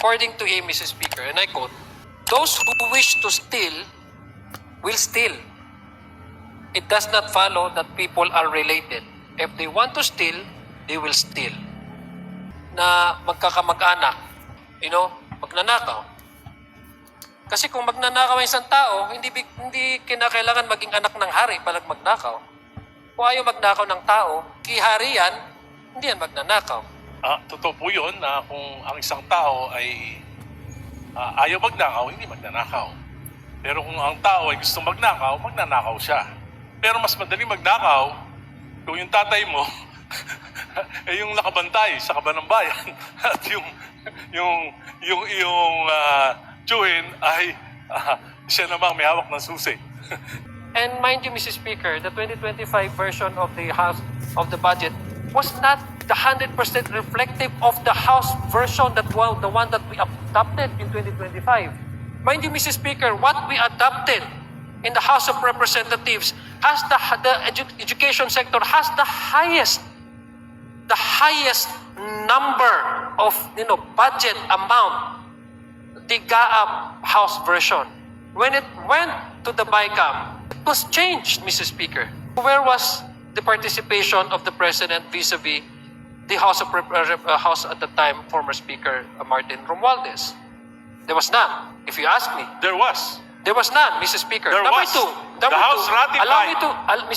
according to him, Mr. Speaker, and I quote, "Those who wish to steal will steal. It does not follow that people are related. If they want to steal, they will steal." Na magkakamag-anak, magnanakaw. Kasi kung magnanakaw ang isang tao, hindi kinakailangan maging anak ng hari para magnakaw. Kung ayaw magnakaw ng tao, kihari yan, hindi yan magnanakaw. Totoo po yun na kung ang isang tao ay ayaw magnakaw, hindi magnanakaw. Pero kung ang tao ay gusto magnakaw, magnanakaw siya. Pero mas madaling magnakaw kung yung tatay mo ay yung nakabantay sa kaban ng bayan at yung tiyuhin ay siya namang may hawak ng susi. And mind you, Mr. Speaker, the 2025 version of the House of the budget was not the 100% reflective of the House version the one that we adopted in 2025. Mind you, Mr. Speaker, what we adopted in the House of Representatives has the education sector has the highest number of budget amount, the GAAP House version. When it went to the BICAM, it was changed, Mr. Speaker. Where was the participation of the President vis-a-vis the House at the time, former Speaker Martin Romualdez? There was none, if you ask me. There was. There was none, Mr. Speaker. There Number was. two. The House ratified Allow me to,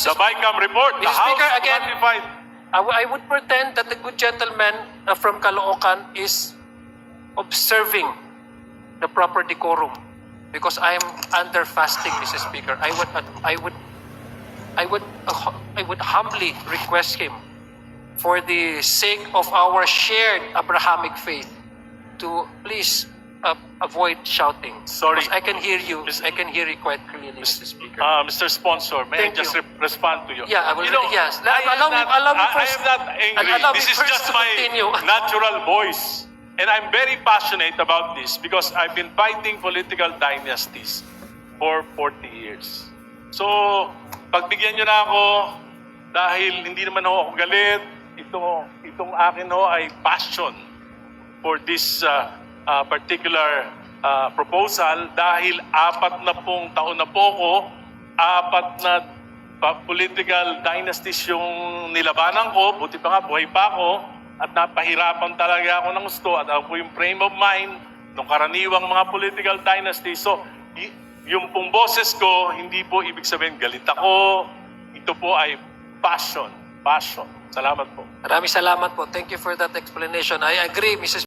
the BICAM report. Mr. The House Speaker, again, ratified. I would pretend that the good gentleman from Caloocan is observing the proper decorum because I am under fasting, Mr. Speaker. I would humbly request him, for the sake of our shared Abrahamic faith, to please avoid shouting. Sorry. Because I can hear you. I can hear you quite clearly, Mr. Speaker. Mr. Sponsor, may I Thank just you. respond to you? Yeah, I will. Yes. I Allow me am first. not angry. Allow me This is first just to my continue. natural voice. And I'm very passionate about this because I've been fighting political dynasties for 40 years. So, pagbigyan nyo na ako, dahil hindi naman ako galit, itong akin ay passion for this particular proposal dahil 40 taon na po ko, 4 na political dynasties yung nilabanan ko, buti pa nga buhay pa ako, at napahirapan talaga ako ng gusto at ako yung frame of mind ng karaniwang mga political dynasties. So, yung pong boses ko, hindi po ibig sabihin galit ako, ito po ay passion. Salamat po. Maraming salamat po. Thank you for that explanation. I agree, Mrs.